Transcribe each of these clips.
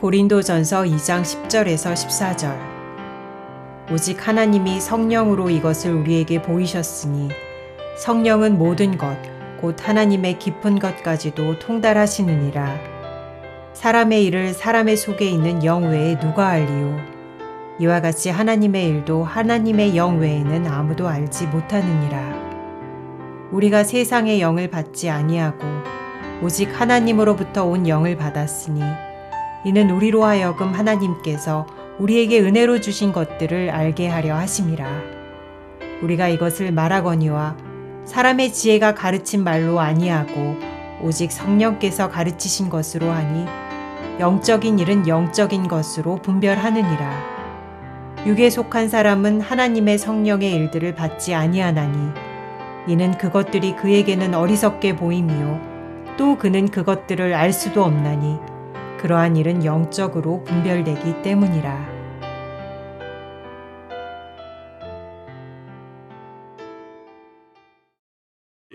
고린도전서 2장 10절에서 14절. 오직 하나님이 성령으로 이것을 우리에게 보이셨으니 성령은 모든 것, 곧 하나님의 깊은 것까지도 통달하시느니라. 사람의 일을 사람의 속에 있는 영 외에 누가 알리요? 이와 같이 하나님의 일도 하나님의 영 외에는 아무도 알지 못하느니라. 우리가 세상의 영을 받지 아니하고 오직 하나님으로부터 온 영을 받았으니 이는 우리로 하여금 하나님께서 우리에게 은혜로 주신 것들을 알게 하려 하심이라. 우리가 이것을 말하거니와 사람의 지혜가 가르친 말로 아니하고 오직 성령께서 가르치신 것으로 하니 영적인 일은 영적인 것으로 분별하느니라. 육에 속한 사람은 하나님의 성령의 일들을 받지 아니하나니 이는 그것들이 그에게는 어리석게 보임이요 또 그는 그것들을 알 수도 없나니 그러한 일은 영적으로 분별되기 때문이라.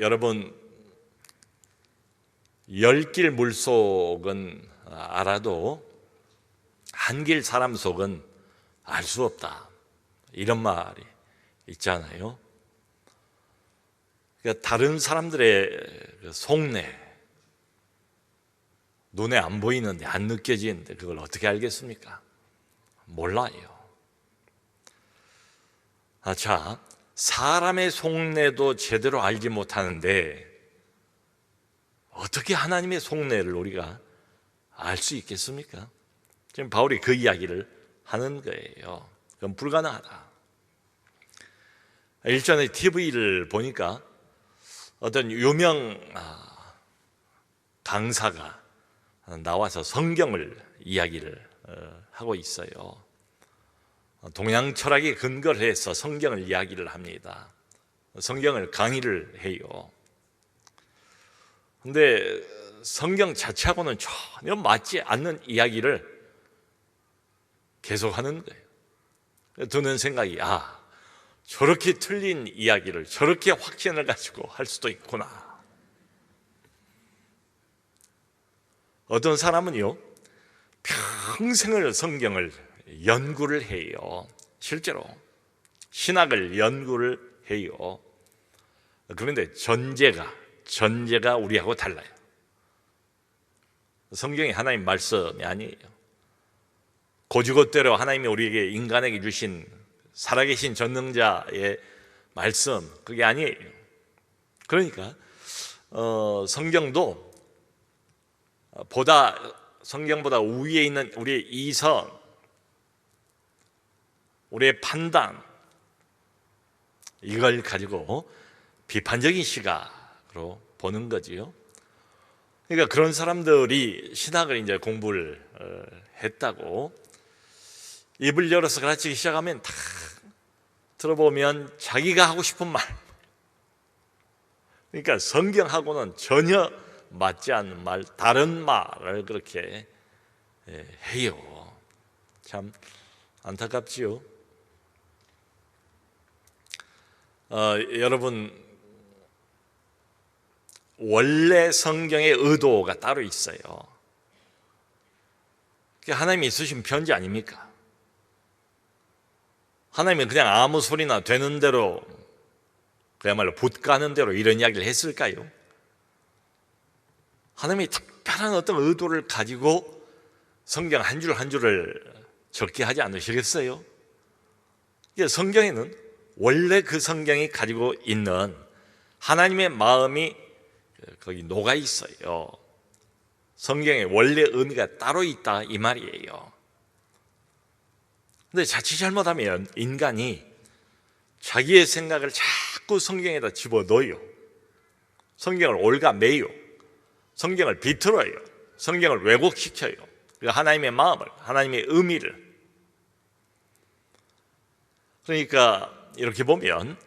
여러분, 열 길 물속은 알아도 한 길 사람 속은 알 수 없다, 이런 말이 있잖아요. 그러니까 다른 사람들의 속내, 눈에 안 보이는데, 안 느껴지는데 그걸 어떻게 알겠습니까? 몰라요. 자, 사람의 속내도 제대로 알지 못하는데 어떻게 하나님의 속내를 우리가 알 수 있겠습니까? 지금 바울이 그 이야기를 하는 거예요. 그건 불가능하다. 일전에 TV를 보니까 어떤 유명 강사가 나와서 성경을 이야기를 하고 있어요. 동양 철학에 근거를 해서 성경을 이야기를 합니다. 성경을 강의를 해요. 근데 성경 자체하고는 전혀 맞지 않는 이야기를 계속하는 거예요. 드는 생각이, 저렇게 틀린 이야기를 저렇게 확신을 가지고 할 수도 있구나. 어떤 사람은요, 평생을 성경을 연구를 해요. 실제로 신학을 연구를 해요. 그런데 전제가 우리하고 달라요. 성경이 하나님 말씀이 아니에요. 고지고대로 하나님이 우리에게, 인간에게 주신 살아계신 전능자의 말씀, 그게 아니에요. 그러니까 성경보다 우위에 있는 우리의 이성, 우리의 판단, 이걸 가지고 비판적인 시각으로 보는 거지요. 그러니까 그런 사람들이 신학을 이제 공부를 했다고 입을 열어서 가르치기 시작하면 다 들어보면 자기가 하고 싶은 말, 그러니까 성경하고는 전혀 맞지 않는 말, 다른 말을 그렇게 해요. 참 안타깝지요. 여러분, 원래 성경의 의도가 따로 있어요. 그게 하나님이 쓰신 편지 아닙니까? 하나님은 그냥 아무 소리나 되는 대로, 그야말로 붓 까는 대로 이런 이야기를 했을까요? 하나님이 특별한 어떤 의도를 가지고 성경 한 줄 한 줄을 적게 하지 않으시겠어요? 성경에는 원래 그 성경이 가지고 있는 하나님의 마음이 거기 녹아 있어요. 성경에 원래 의미가 따로 있다, 이 말이에요. 근데 자칫 잘못하면 인간이 자기의 생각을 자꾸 성경에다 집어넣어요. 성경을 올가매요. 성경을 비틀어요. 성경을 왜곡시켜요. 하나님의 마음을, 하나님의 의미를. 그러니까 이렇게 보면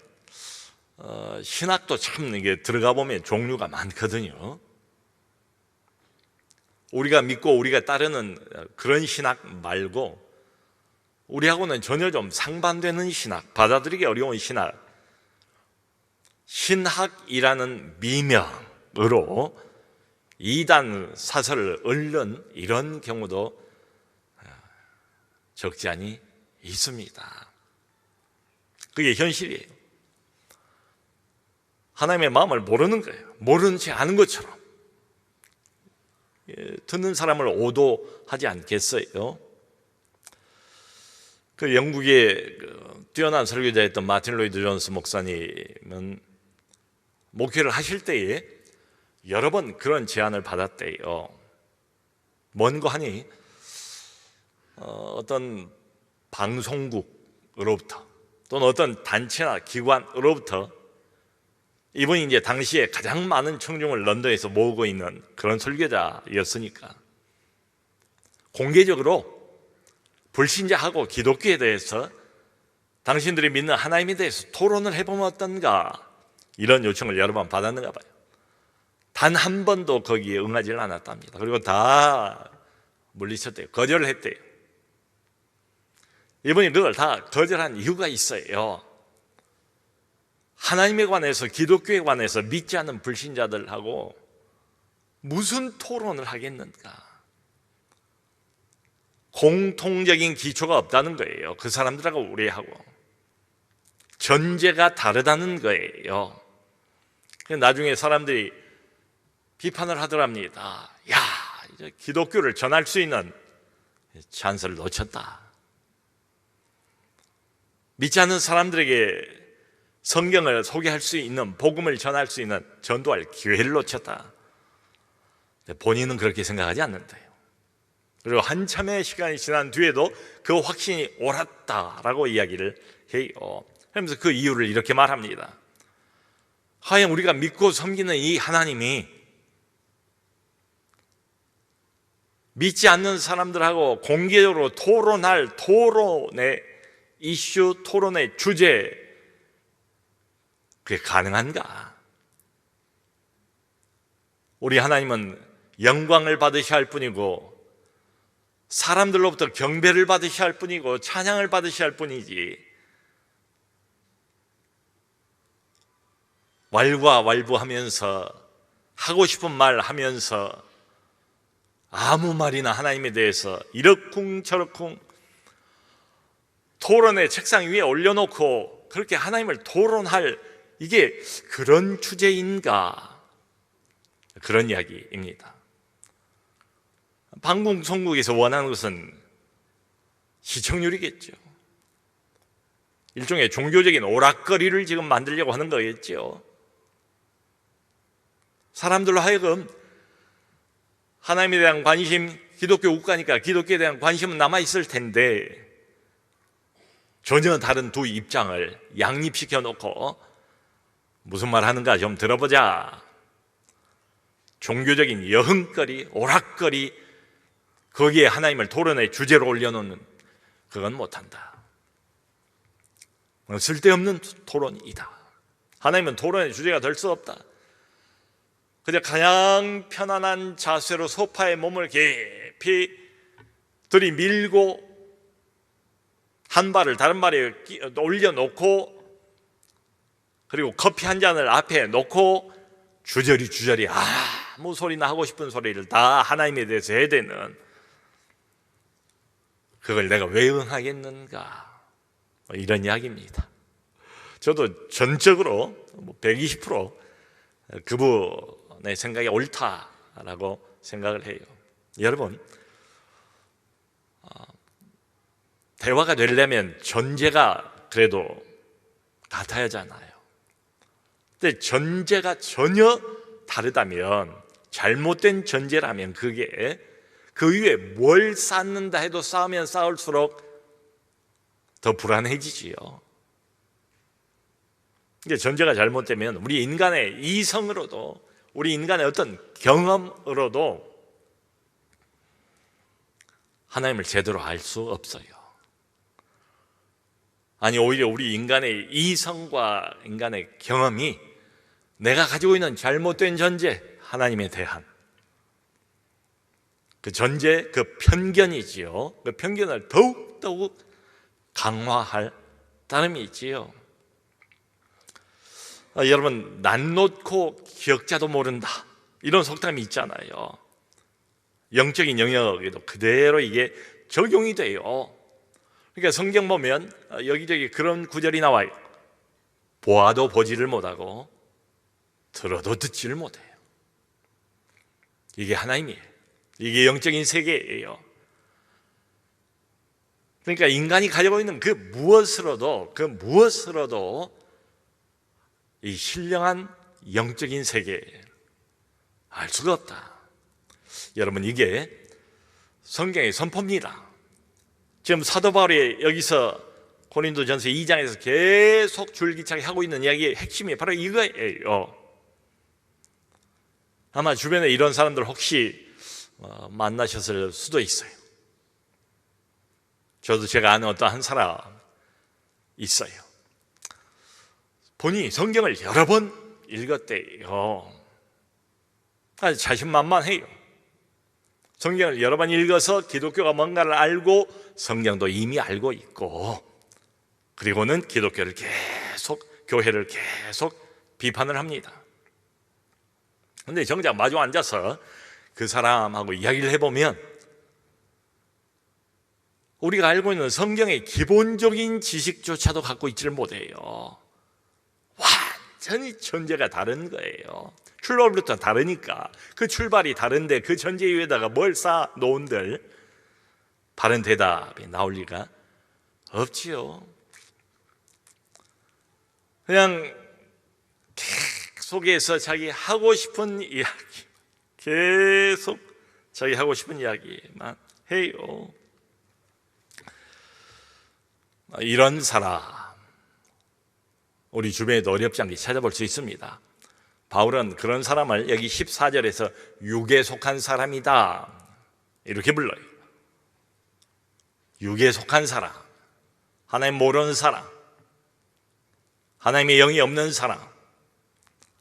신학도 참 이게 들어가 보면 종류가 많거든요. 우리가 믿고 우리가 따르는 그런 신학 말고 우리하고는 전혀 좀 상반되는 신학, 받아들이기 어려운 신학, 신학이라는 미명으로 이단 사설을 읊는 이런 경우도 적지 않이 있습니다. 그게 현실이에요. 하나님의 마음을 모르는 거예요. 모르는 채 아는 것처럼. 듣는 사람을 오도하지 않겠어요? 그 영국의 뛰어난 설교자였던 마틴 로이드 존스 목사님은 목회를 하실 때에 여러 번 그런 제안을 받았대요. 뭔고 하니 어떤 방송국으로부터 또는 어떤 단체나 기관으로부터, 이분이 이제 당시에 가장 많은 청중을 런던에서 모으고 있는 그런 설교자였으니까 공개적으로 불신자하고 기독교에 대해서 당신들이 믿는 하나님에 대해서 토론을 해보면 어떤가, 이런 요청을 여러 번 받았는가 봐요. 단 한 번도 거기에 응하지를 않았답니다. 그리고 다 물리쳤대요. 거절을 했대요. 이분이 그걸 다 거절한 이유가 있어요. 하나님에 관해서, 기독교에 관해서 믿지 않는 불신자들하고 무슨 토론을 하겠는가? 공통적인 기초가 없다는 거예요. 그 사람들하고 우리하고 전제가 다르다는 거예요. 나중에 사람들이 비판을 하더랍니다. 야, 이제 기독교를 전할 수 있는 찬스를 놓쳤다. 믿지 않는 사람들에게 성경을 소개할 수 있는, 복음을 전할 수 있는, 전도할 기회를 놓쳤다. 본인은 그렇게 생각하지 않는데요. 그리고 한참의 시간이 지난 뒤에도 그 확신이 옳았다라고 이야기를 해요. 그러면서 그 이유를 이렇게 말합니다. 하여 우리가 믿고 섬기는 이 하나님이 믿지 않는 사람들하고 공개적으로 토론할 토론의 이슈, 토론의 주제, 그게 가능한가? 우리 하나님은 영광을 받으셔야 할 뿐이고 사람들로부터 경배를 받으셔야 할 뿐이고 찬양을 받으셔야 할 뿐이지, 왈가왈부하면서 하고 싶은 말 하면서 아무 말이나 하나님에 대해서 이러쿵저러쿵 토론의 책상 위에 올려놓고 그렇게 하나님을 토론할, 이게 그런 주제인가? 그런 이야기입니다. 방송국에서 원하는 것은 시청률이겠죠. 일종의 종교적인 오락거리를 지금 만들려고 하는 거겠죠. 사람들로 하여금 하나님에 대한 관심, 기독교 국가니까 기독교에 대한 관심은 남아있을 텐데 전혀 다른 두 입장을 양립시켜 놓고 무슨 말 하는가 좀 들어보자. 종교적인 여흥거리, 오락거리, 거기에 하나님을 토론의 주제로 올려놓는, 그건 못한다. 쓸데없는 토론이다. 하나님은 토론의 주제가 될 수 없다. 그저 가장 편안한 자세로 소파에 몸을 깊이 들이밀고 한 발을 다른 발에 올려놓고 그리고 커피 한 잔을 앞에 놓고 주저리 아무 소리나 하고 싶은 소리를 다 하나님에 대해서 해야 되는, 그걸 내가 왜 응하겠는가, 이런 이야기입니다. 저도 전적으로 120% 그분의 생각이 옳다라고 생각을 해요. 여러분, 대화가 되려면 전제가 그래도 같아야 하잖아요. 근데 전제가 전혀 다르다면, 잘못된 전제라면 그게 그 위에 뭘 쌓는다 해도 쌓으면 쌓을수록 더 불안해지지요. 이제 전제가 잘못되면 우리 인간의 이성으로도, 우리 인간의 어떤 경험으로도 하나님을 제대로 알 수 없어요. 아니, 오히려 우리 인간의 이성과 인간의 경험이 내가 가지고 있는 잘못된 전제, 하나님에 대한 그 전제, 그 편견이지요. 그 편견을 더욱 강화할 따름이 있지요. 여러분, 난 놓고 기억자도 모른다, 이런 속담이 있잖아요. 영적인 영역에도 그대로 이게 적용이 돼요. 그러니까 성경 보면 여기저기 그런 구절이 나와요. 보아도 보지를 못하고 들어도 듣지를 못해요. 이게 하나님이에요. 이게 영적인 세계예요. 그러니까 인간이 가지고 있는 그 무엇으로도 이 신령한 영적인 세계 알 수가 없다. 여러분, 이게 성경의 선포입니다. 지금 사도 바울이 여기서 고린도전서 2장에서 계속 줄기차게 하고 있는 이야기의 핵심이 바로 이거예요. 아마 주변에 이런 사람들 혹시 만나셨을 수도 있어요. 저도 제가 아는 어떤 한 사람 있어요. 본인이 성경을 여러 번 읽었대요. 아주 자신만만해요. 성경을 여러 번 읽어서 기독교가 뭔가를 알고 성경도 이미 알고 있고, 그리고는 기독교를 계속, 교회를 계속 비판을 합니다. 근데 정작 마주 앉아서 그 사람하고 이야기를 해보면 우리가 알고 있는 성경의 기본적인 지식조차도 갖고 있지를 못해요. 완전히 전제가 다른 거예요. 출발부터 다르니까 그 출발이 다른데 그 전제 위에다가 뭘 쌓아 놓은들 바른 대답이 나올 리가 없지요. 그냥 계속해서 자기 하고 싶은 이야기, 계속 자기 하고 싶은 이야기만 해요. 이런 사람 우리 주변에도 어렵지 않게 찾아볼 수 있습니다. 바울은 그런 사람을 여기 14절에서 육에 속한 사람이다 이렇게 불러요. 육에 속한 사람, 하나님 모르는 사람, 하나님의 영이 없는 사람,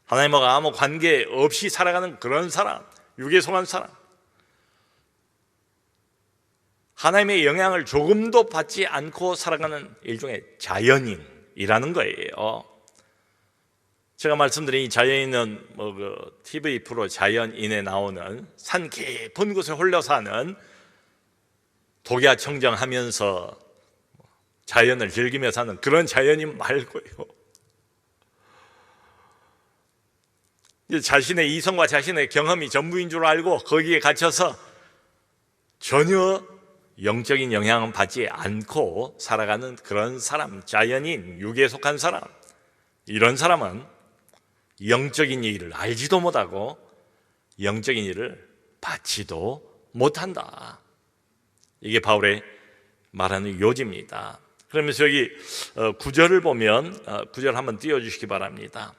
하나님과 아무 관계 없이 살아가는 그런 사람, 육에 속한 사람, 하나님의 영향을 조금도 받지 않고 살아가는 일종의 자연인이라는 거예요. 제가 말씀드린 이 자연인은 TV 프로 자연인에 나오는 산 깊은 곳에 홀려 사는 독야 청정하면서 자연을 즐기며 사는 그런 자연인 말고요. 자신의 이성과 자신의 경험이 전부인 줄 알고 거기에 갇혀서 전혀 영적인 영향을 받지 않고 살아가는 그런 사람, 자연인, 육에 속한 사람, 이런 사람은 영적인 일을 알지도 못하고 영적인 일을 받지도 못한다. 이게 바울의 말하는 요지입니다. 그러면서 여기 9절을 보면 9절 한번 띄워주시기 바랍니다.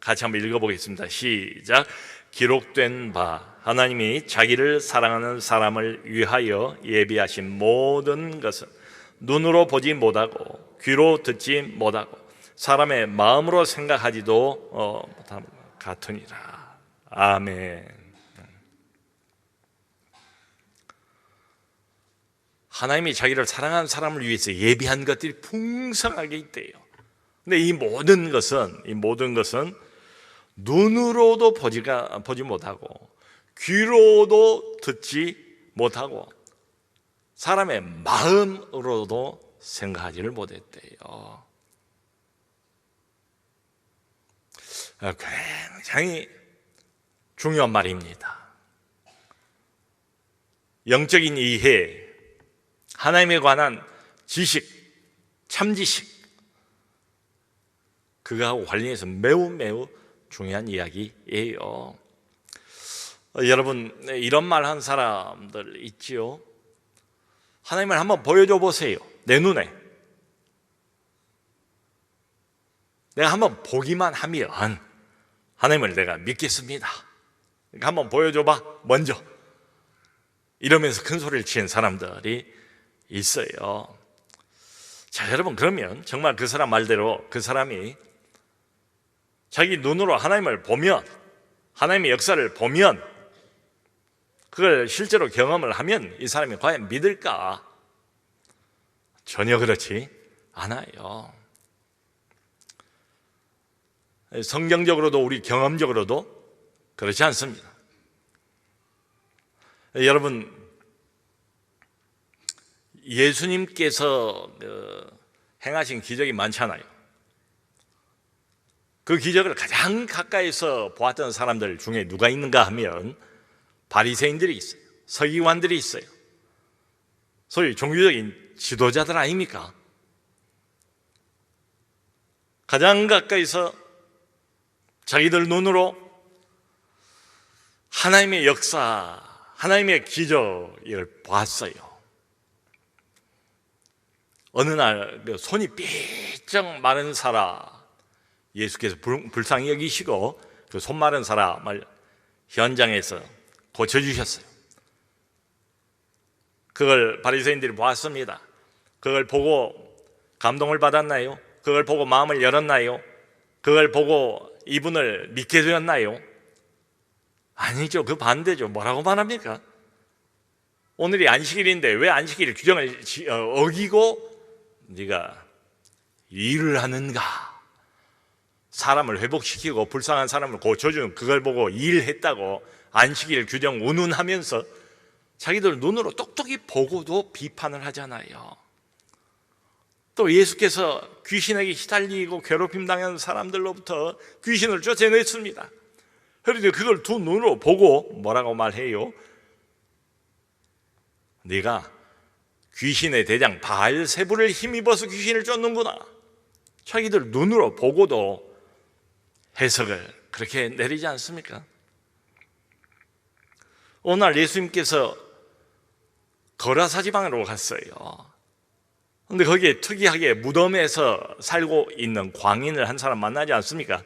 같이 한번 읽어보겠습니다. 시작. 기록된 바 하나님이 자기를 사랑하는 사람을 위하여 예비하신 모든 것은 눈으로 보지 못하고 귀로 듣지 못하고 사람의 마음으로 생각하지도 못함 같으니라. 아멘. 하나님이 자기를 사랑하는 사람을 위해서 예비한 것들이 풍성하게 있대요. 근데 이 모든 것은 눈으로도 보지 못하고 귀로도 듣지 못하고 사람의 마음으로도 생각하지를 못했대요. 굉장히 중요한 말입니다. 영적인 이해, 하나님에 관한 지식, 참지식, 그거하고 관련해서 매우 중요한 이야기예요. 여러분, 이런 말 한 사람들 있지요. 하나님을 한번 보여줘 보세요. 내 눈에. 내가 한번 보기만 하면 하나님을 내가 믿겠습니다. 그러니까 한번 보여줘봐, 먼저. 이러면서 큰 소리를 치는 사람들이 있어요. 자, 여러분, 그러면 정말 그 사람 말대로 그 사람이 자기 눈으로 하나님을 보면, 하나님의 역사를 보면, 그걸 실제로 경험을 하면 이 사람이 과연 믿을까? 전혀 그렇지 않아요. 성경적으로도 우리 경험적으로도 그렇지 않습니다. 여러분, 예수님께서 행하신 기적이 많잖아요. 그 기적을 가장 가까이서 보았던 사람들 중에 누가 있는가 하면 바리새인들이 있어요. 서기관들이 있어요. 소위 종교적인 지도자들 아닙니까? 가장 가까이서 자기들 눈으로 하나님의 역사, 하나님의 기적을 봤어요. 어느 날 손이 삐쩍 마른 사람, 예수께서 불쌍히 여기시고 그 손 마른 사람을 현장에서 고쳐주셨어요. 그걸 바리새인들이 보았습니다. 그걸 보고 감동을 받았나요? 그걸 보고 마음을 열었나요? 그걸 보고 이분을 믿게 되었나요? 아니죠. 그 반대죠. 뭐라고 말합니까? 오늘이 안식일인데 왜 안식일 규정을 어기고 네가 일을 하는가? 사람을 회복시키고 불쌍한 사람을 고쳐주는 그걸 보고 일했다고 안식일 규정 운운하면서 자기들 눈으로 똑똑히 보고도 비판을 하잖아요. 또 예수께서 귀신에게 시달리고 괴롭힘 당하는 사람들로부터 귀신을 쫓아냈습니다. 그런데 그걸 두 눈으로 보고 뭐라고 말해요? 네가 귀신의 대장 바알세불을 힘입어서 귀신을 쫓는구나. 자기들 눈으로 보고도 해석을 그렇게 내리지 않습니까? 오늘 예수님께서 거라사 지방으로 갔어요. 근데 거기에 특이하게 무덤에서 살고 있는 광인을 한 사람 만나지 않습니까?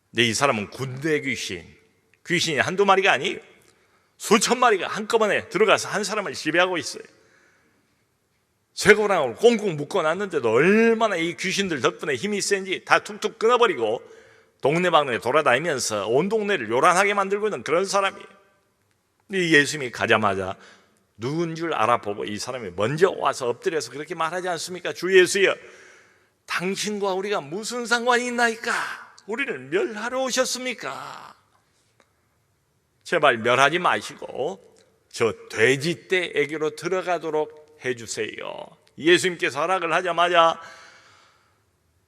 근데 이 사람은 군대 귀신이 한두 마리가 아니에요. 수천 마리가 한꺼번에 들어가서 한 사람을 지배하고 있어요. 쇠고랑으로 꽁꽁 묶어놨는데도 얼마나 이 귀신들 덕분에 힘이 센지 다 툭툭 끊어버리고 동네방네 돌아다니면서 온 동네를 요란하게 만들고 있는 그런 사람이에요. 이 예수님이 가자마자 누군 줄 알아보고 이 사람이 먼저 와서 엎드려서 그렇게 말하지 않습니까? 주 예수여, 당신과 우리가 무슨 상관이 있나이까? 우리를 멸하러 오셨습니까? 제발 멸하지 마시고 저 돼지떼에게로 들어가도록 해주세요. 예수님께서 허락을 하자마자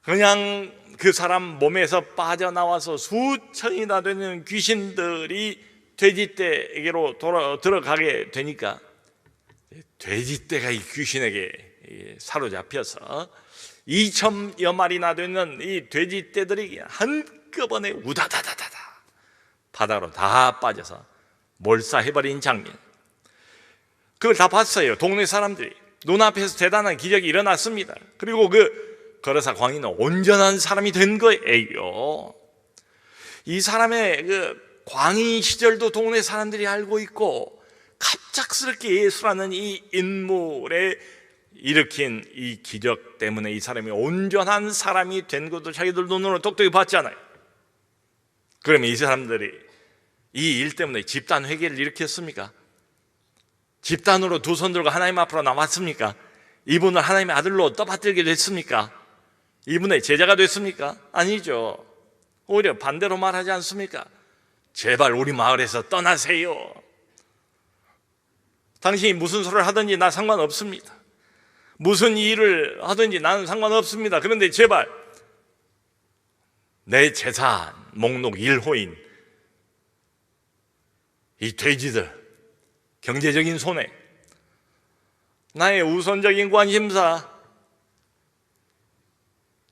그냥 그 사람 몸에서 빠져나와서 수천이나 되는 귀신들이 돼지떼에게로 들어가게 되니까 돼지떼가 이 귀신에게 사로잡혀서 2,000여 마리나 되는 이 돼지떼들이 한꺼번에 우다다다다다 바다로 다 빠져서 몰사해버린 장면, 그걸 다 봤어요. 동네 사람들이 눈앞에서 대단한 기적이 일어났습니다. 그리고 그 거라사 광인은 온전한 사람이 된 거예요. 이 사람의 그 광인 시절도 동네 사람들이 알고 있고 갑작스럽게 예수라는 이 인물에 일으킨 이 기적 때문에 이 사람이 온전한 사람이 된 것도 자기들 눈으로 똑똑히 봤잖아요. 그러면 이 사람들이 이 일 때문에 집단 회개를 일으켰습니까? 집단으로 두 손 들고 하나님 앞으로 나왔습니까? 이분을 하나님의 아들로 떠받들게 됐습니까? 이분의 제자가 됐습니까? 아니죠. 오히려 반대로 말하지 않습니까? 제발 우리 마을에서 떠나세요. 당신이 무슨 소리를 하든지 나 상관없습니다. 무슨 일을 하든지 나는 상관없습니다. 그런데 제발 내 재산 목록 1호인 이 돼지들, 경제적인 손해, 나의 우선적인 관심사,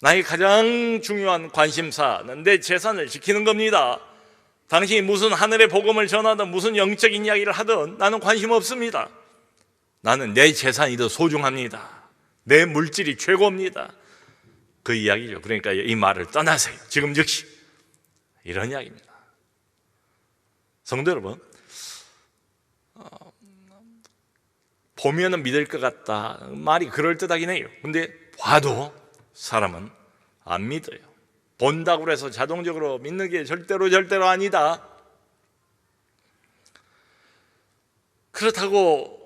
나의 가장 중요한 관심사는 내 재산을 지키는 겁니다. 당신이 무슨 하늘의 복음을 전하든 무슨 영적인 이야기를 하든 나는 관심 없습니다. 나는 내 재산이 더 소중합니다. 내 물질이 최고입니다. 그 이야기죠. 그러니까 이 말을 떠나세요. 지금 즉시. 이런 이야기입니다. 성도 여러분, 보면은 믿을 것 같다. 말이 그럴듯하긴 해요. 근데 봐도 사람은 안 믿어요. 본다고 해서 자동적으로 믿는 게 절대로 아니다. 그렇다고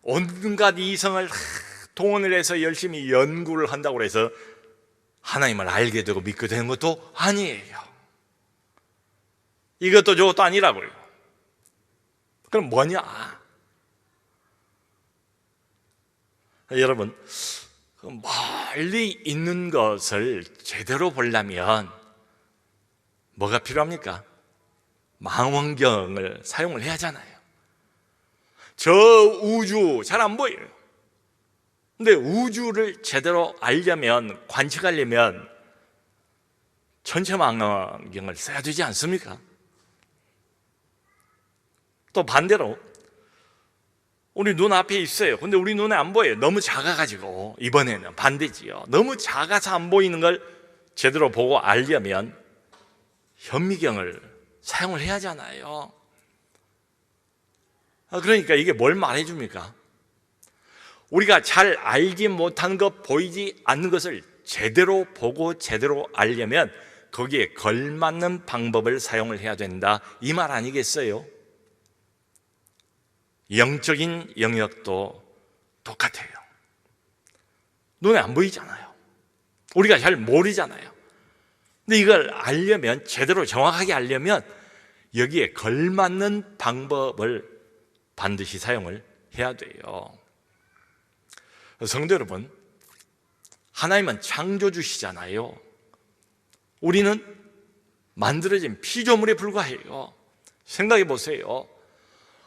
온갖 이성을 동원을 해서 열심히 연구를 한다고 해서 하나님을 알게 되고 믿게 되는 것도 아니에요. 이것도 저것도 아니라고요. 그럼 뭐냐? 여러분, 멀리 있는 것을 제대로 보려면 뭐가 필요합니까? 망원경을 사용을 해야 하잖아요. 저 우주 잘 안 보여요. 근데 우주를 제대로 알려면, 관측하려면 전체 망원경을 써야 되지 않습니까? 또 반대로 우리 눈앞에 있어요. 근데 우리 눈에 안 보여요. 너무 작아가지고. 이번에는 반대지요. 너무 작아서 안 보이는 걸 제대로 보고 알려면 현미경을 사용을 해야 하잖아요. 그러니까 이게 뭘 말해줍니까? 우리가 잘 알지 못한 것, 보이지 않는 것을 제대로 보고 제대로 알려면 거기에 걸맞는 방법을 사용을 해야 된다, 이 말 아니겠어요? 영적인 영역도 똑같아요. 눈에 안 보이잖아요. 우리가 잘 모르잖아요. 근데 이걸 알려면, 제대로 정확하게 알려면 여기에 걸맞는 방법을 반드시 사용을 해야 돼요. 성도 여러분, 하나님은 창조주시잖아요. 우리는 만들어진 피조물에 불과해요. 생각해 보세요.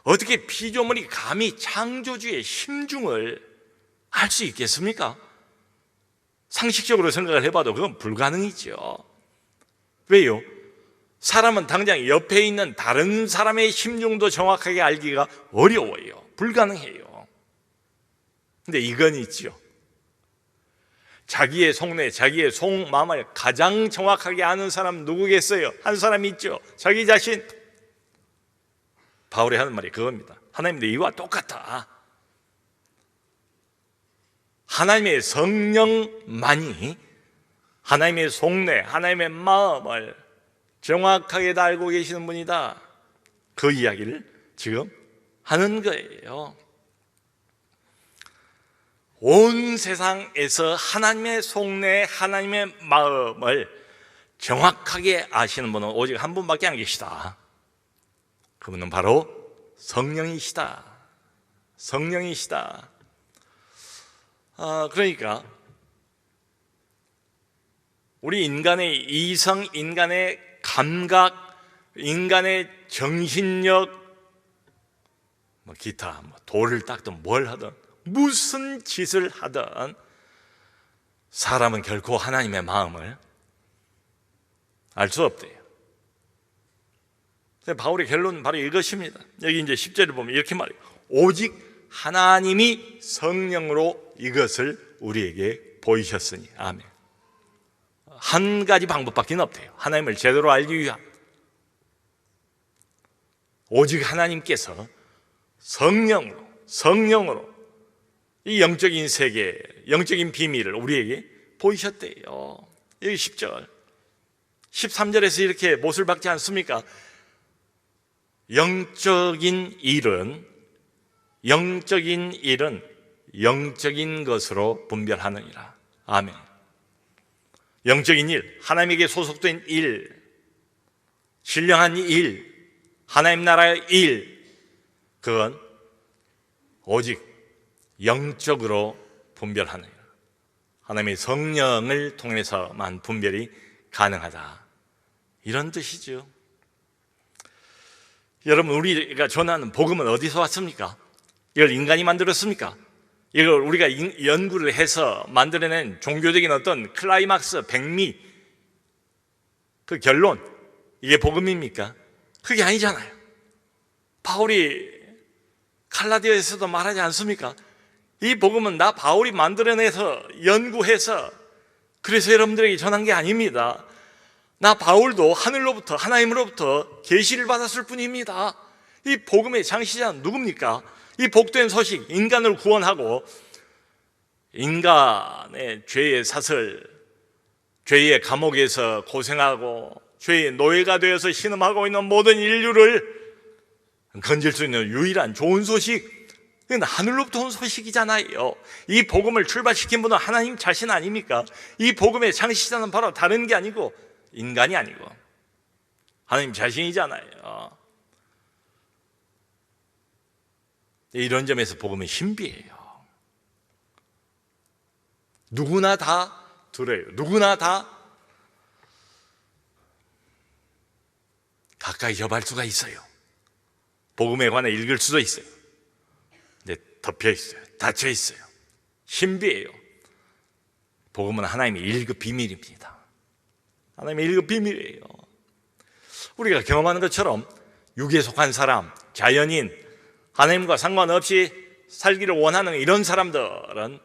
어떻게 피조물이 감히 창조주의 심중을 알 수 있겠습니까? 상식적으로 생각을 해봐도 그건 불가능이죠. 왜요? 사람은 당장 옆에 있는 다른 사람의 심중도 정확하게 알기가 어려워요. 불가능해요. 근데 이건 있죠. 자기의 속내, 자기의 속마음을 가장 정확하게 아는 사람 누구겠어요? 한 사람 있죠. 자기 자신. 바울이 하는 말이 그겁니다. 하나님도 이와 똑같다. 하나님의 성령만이 하나님의 속내, 하나님의 마음을 정확하게 다 알고 계시는 분이다. 그 이야기를 지금 하는 거예요. 온 세상에서 하나님의 속내, 하나님의 마음을 정확하게 아시는 분은 오직 한 분밖에 안 계시다. 그분은 바로 성령이시다. 성령이시다. 그러니까 우리 인간의 이성, 인간의 감각, 인간의 정신력, 기타 돌을 닦든 뭘 하든 무슨 짓을 하든 사람은 결코 하나님의 마음을 알 수 없대요. 바울의 결론은 바로 이것입니다. 여기 이제 10절을 보면 이렇게 말해요. 오직 하나님이 성령으로 이것을 우리에게 보이셨으니. 아멘. 한 가지 방법밖에 없대요. 하나님을 제대로 알기 위한. 오직 하나님께서 성령으로 이 영적인 세계, 영적인 비밀을 우리에게 보이셨대요. 여기 10절 13절에서 이렇게 못을 박지 않습니까? 영적인 일은 영적인 것으로 분별하느니라. 아멘. 영적인 일, 하나님에게 소속된 일, 신령한 일, 하나님 나라의 일, 그건 오직 영적으로 분별하느니라. 하나님의 성령을 통해서만 분별이 가능하다, 이런 뜻이죠. 여러분, 우리가 전하는 복음은 어디서 왔습니까? 이걸 인간이 만들었습니까? 이걸 우리가 연구를 해서 만들어낸 종교적인 어떤 클라이막스, 백미, 그 결론, 이게 복음입니까? 그게 아니잖아요. 바울이 갈라디아에서도 말하지 않습니까? 이 복음은 나 바울이 만들어내서 연구해서 그래서 여러분들에게 전한 게 아닙니다. 나 바울도 하늘로부터, 하나님으로부터 계시를 받았을 뿐입니다. 이 복음의 창시자는 누굽니까? 이 복된 소식, 인간을 구원하고 인간의 죄의 사슬, 죄의 감옥에서 고생하고 죄의 노예가 되어서 신음하고 있는 모든 인류를 건질 수 있는 유일한 좋은 소식, 이건 하늘로부터 온 소식이잖아요. 이 복음을 출발시킨 분은 하나님 자신 아닙니까? 이 복음의 창시자는 바로 다른 게 아니고 인간이 아니고 하나님 자신이잖아요. 이런 점에서 복음은 신비해요. 누구나 다 들어요. 누구나 다 가까이 접할 수가 있어요. 복음에 관해 읽을 수도 있어요. 근데 덮여 있어요. 닫혀 있어요. 신비해요. 복음은 하나님의 1급 비밀입니다. 하나님의 1급 비밀이에요. 우리가 경험하는 것처럼 육에 속한 사람, 자연인, 하나님과 상관없이 살기를 원하는 이런 사람들은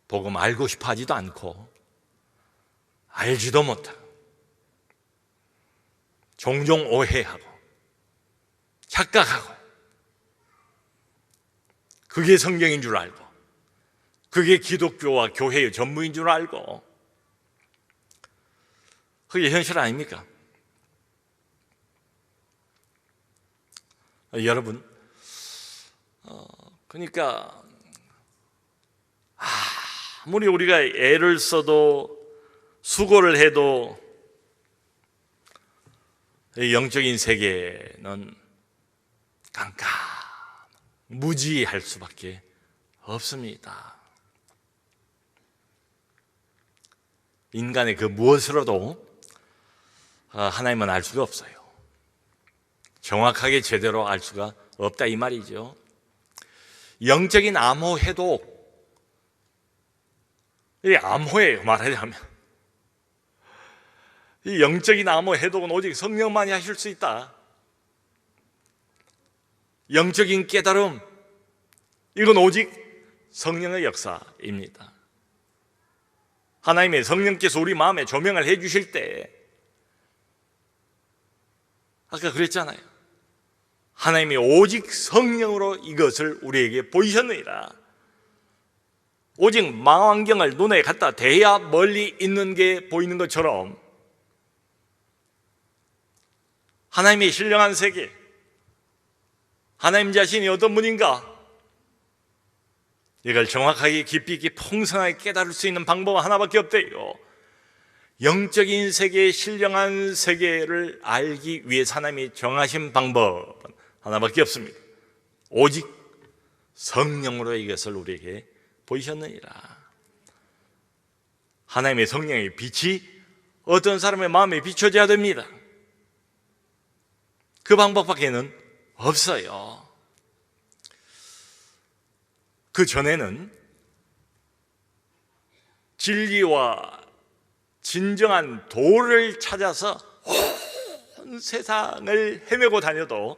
복음 알고 싶어 하지도 않고 알지도 못하고 종종 오해하고 착각하고 그게 성경인 줄 알고 그게 기독교와 교회의 전부인 줄 알고 그게 현실 아닙니까? 여러분, 그러니까 아무리 우리가 애를 써도 수고를 해도 영적인 세계는 깜깜 무지할 수밖에 없습니다. 인간의 그 무엇으로도 하나님은 알 수가 없어요. 정확하게 제대로 알 수가 없다 이 말이죠. 영적인 암호해도 이 암호예요. 말하자면 이 영적인 암호 해독은 오직 성령만이 하실 수 있다. 영적인 깨달음, 이건 오직 성령의 역사입니다. 하나님의 성령께서 우리 마음에 조명을 해 주실 때 아까 그랬잖아요. 하나님이 오직 성령으로 이것을 우리에게 보이셨느니라. 오직 망원경을 눈에 갖다 대야 멀리 있는 게 보이는 것처럼 하나님의 신령한 세계, 하나님 자신이 어떤 분인가, 이걸 정확하게 깊이 있게 풍성하게 깨달을 수 있는 방법은 하나밖에 없대요. 영적인 세계의 신령한 세계를 알기 위해 하나님이 정하신 방법은 하나밖에 없습니다. 오직 성령으로 이것을 우리에게 보이셨느니라. 하나님의 성령의 빛이 어떤 사람의 마음에 비춰져야 됩니다. 그 방법밖에는 없어요. 그 전에는 진리와 진정한 도를 찾아서 온 세상을 헤매고 다녀도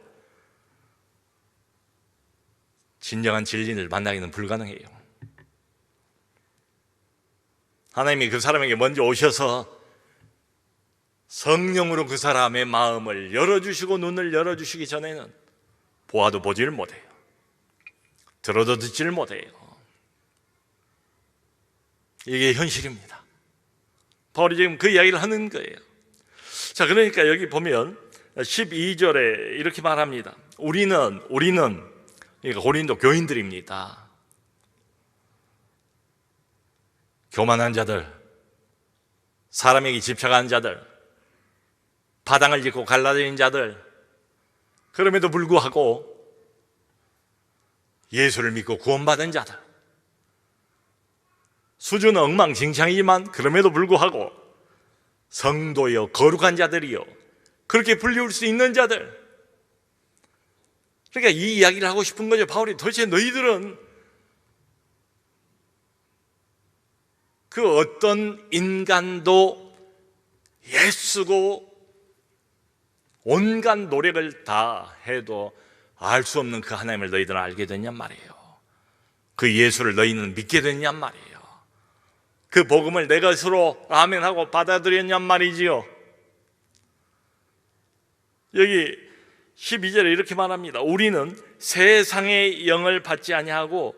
진정한 진리를 만나기는 불가능해요. 하나님이 그 사람에게 먼저 오셔서 성령으로 그 사람의 마음을 열어주시고 눈을 열어주시기 전에는 보아도 보지를 못해요. 들어도 듣지를 못해요. 이게 현실입니다. 바울이 지금 그 이야기를 하는 거예요. 자, 그러니까 여기 보면 12절에 이렇게 말합니다. 우리는 그러니까 고린도 교인들입니다. 교만한 자들, 사람에게 집착한 자들, 바당을 짓고 갈라진 자들, 그럼에도 불구하고 예수를 믿고 구원받은 자들, 수준은 엉망진창이지만 그럼에도 불구하고 성도여 거룩한 자들이요, 그렇게 불리울 수 있는 자들. 그러니까 이 이야기를 하고 싶은 거죠. 바울이 도대체 너희들은 그 어떤 인간도 애쓰고 온갖 노력을 다 해도 알 수 없는 그 하나님을 너희들은 알게 됐냔 말이에요. 그 예수를 너희는 믿게 됐냔 말이에요. 그 복음을 내 것으로 아멘하고 받아들였냔 말이지요. 여기 12절에 이렇게 말합니다. 우리는 세상의 영을 받지 아니하고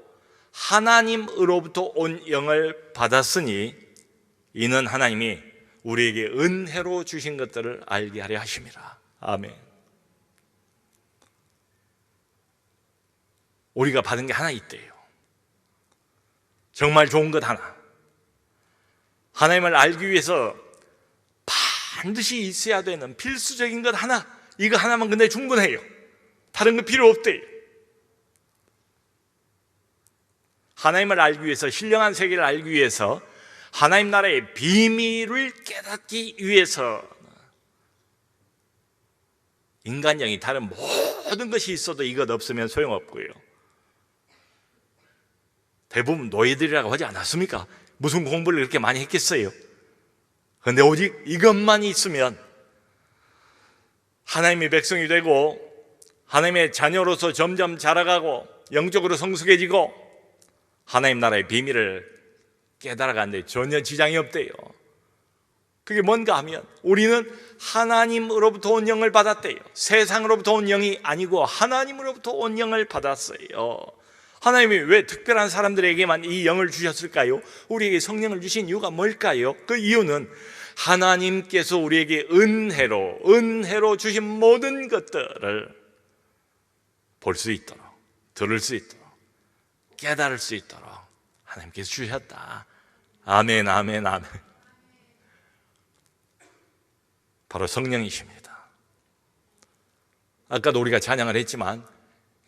하나님으로부터 온 영을 받았으니 이는 하나님이 우리에게 은혜로 주신 것들을 알게 하려 하심이라. 아멘. 우리가 받은 게 하나 있대요. 정말 좋은 것 하나. 하나님을 알기 위해서 반드시 있어야 되는 필수적인 것 하나. 이거 하나만 근데 충분해요. 다른 거 필요 없대요. 하나님을 알기 위해서, 신령한 세계를 알기 위해서, 하나님 나라의 비밀을 깨닫기 위해서 인간형이 다른 모든 것이 있어도 이것 없으면 소용없고요. 대부분 노예들이라고 하지 않았습니까? 무슨 공부를 그렇게 많이 했겠어요? 그런데 오직 이것만 있으면 하나님의 백성이 되고 하나님의 자녀로서 점점 자라가고 영적으로 성숙해지고 하나님 나라의 비밀을 깨달아가는데 전혀 지장이 없대요. 그게 뭔가 하면 우리는 하나님으로부터 온 영을 받았대요. 세상으로부터 온 영이 아니고 하나님으로부터 온 영을 받았어요. 하나님이 왜 특별한 사람들에게만 이 영을 주셨을까요? 우리에게 성령을 주신 이유가 뭘까요? 그 이유는 하나님께서 우리에게 은혜로 주신 모든 것들을 볼 수 있도록, 들을 수 있도록, 깨달을 수 있도록 하나님께서 주셨다. 아멘, 아멘, 아멘. 바로 성령이십니다. 아까도 우리가 찬양을 했지만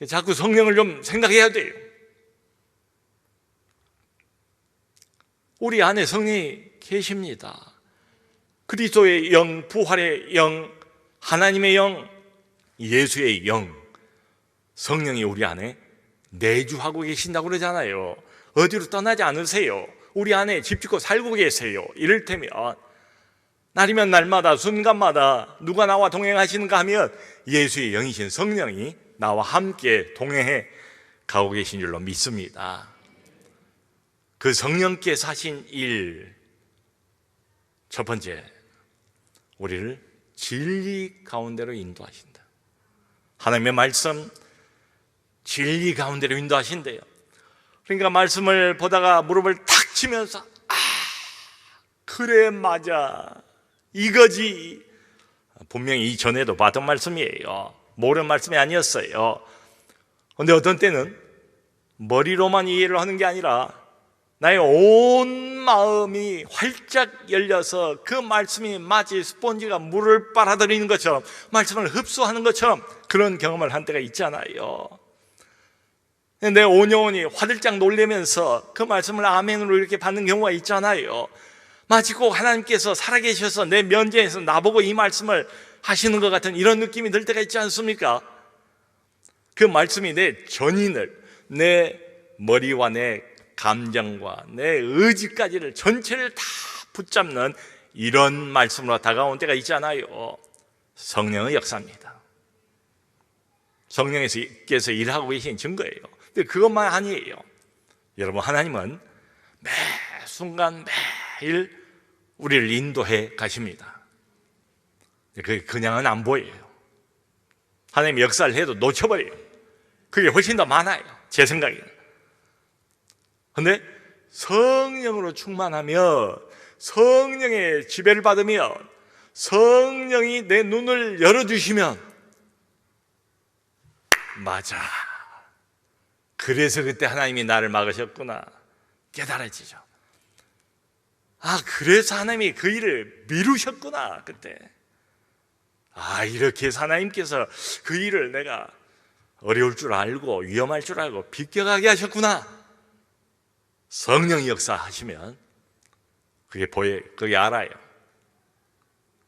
자꾸 성령을 좀 생각해야 돼요. 우리 안에 성령이 계십니다. 그리스도의 영, 부활의 영, 하나님의 영, 예수의 영, 성령이 우리 안에 내주하고 계신다고 그러잖아요. 어디로 떠나지 않으세요. 우리 안에 집 짓고 살고 계세요. 이를테면 날이면 날마다 순간마다 누가 나와 동행하시는가 하면 예수의 영이신 성령이 나와 함께 동행해 가고 계신 줄로 믿습니다. 그 성령께서 하신 일, 첫 번째, 우리를 진리 가운데로 인도하신다. 하나님의 말씀, 진리 가운데로 인도하신대요. 그러니까 말씀을 보다가 무릎을 탁 치면서 그래 맞아, 이거지. 분명히 이전에도 받은 말씀이에요. 모르는 말씀이 아니었어요. 그런데 어떤 때는 머리로만 이해를 하는 게 아니라 나의 온 마음이 활짝 열려서 그 말씀이 마치 스폰지가 물을 빨아들이는 것처럼, 말씀을 흡수하는 것처럼 그런 경험을 한 때가 있잖아요. 내 온 영혼이 화들짝 놀라면서 그 말씀을 아멘으로 이렇게 받는 경우가 있잖아요. 마치 꼭 하나님께서 살아계셔서 내 면전에서 나보고 이 말씀을 하시는 것 같은 이런 느낌이 들 때가 있지 않습니까? 그 말씀이 내 전인을, 내 머리와 내 감정과 내 의지까지를 전체를 다 붙잡는 이런 말씀으로 다가온 때가 있잖아요. 성령의 역사입니다. 성령께서 일하고 계신 증거예요. 근데 그것만 아니에요. 여러분, 하나님은 매 순간 매일 우리를 인도해 가십니다. 그게 그냥은 안 보여요. 하나님이 역사를 해도 놓쳐버려요. 그게 훨씬 더 많아요, 제 생각에는. 그런데 성령으로 충만하며 성령의 지배를 받으며 성령이 내 눈을 열어주시면, 맞아, 그래서 그때 하나님이 나를 막으셨구나 깨달아지죠. 그래서 하나님이 그 일을 미루셨구나. 그때 이렇게 해서 하나님께서 그 일을 내가 어려울 줄 알고 위험할 줄 알고 비껴가게 하셨구나. 성령이 역사하시면 그게 알아요.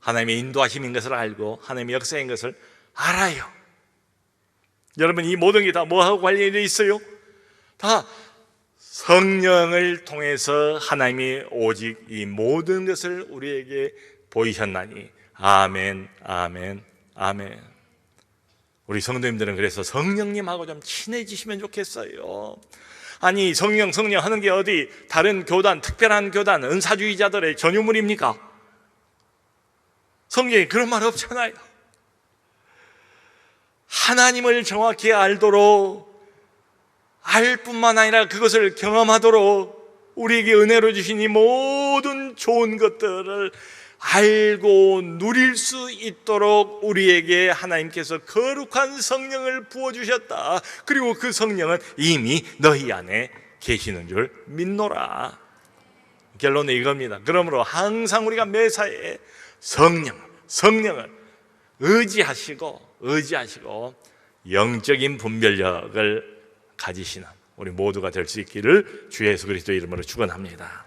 하나님의 인도하심인 것을 알고 하나님의 역사인 것을 알아요. 여러분, 이 모든 게 다 뭐하고 관련이 되어 있어요? 다 성령을 통해서 하나님이 오직 이 모든 것을 우리에게 보이셨나니. 아멘, 아멘, 아멘. 우리 성도님들은 그래서 성령님하고 좀 친해지시면 좋겠어요. 아니, 성령 하는 게 어디 다른 교단, 특별한 교단, 은사주의자들의 전유물입니까? 성경에 그런 말 없잖아요. 하나님을 정확히 알도록, 알 뿐만 아니라 그것을 경험하도록 우리에게 은혜로 주신 이 모든 좋은 것들을 알고 누릴 수 있도록 우리에게 하나님께서 거룩한 성령을 부어주셨다. 그리고 그 성령은 이미 너희 안에 계시는 줄 믿노라. 결론은 이겁니다. 그러므로 항상 우리가 매사에 성령을 의지하시고 영적인 분별력을 가지시는 우리 모두가 될 수 있기를 주 예수 그리스도의 이름으로 축원합니다.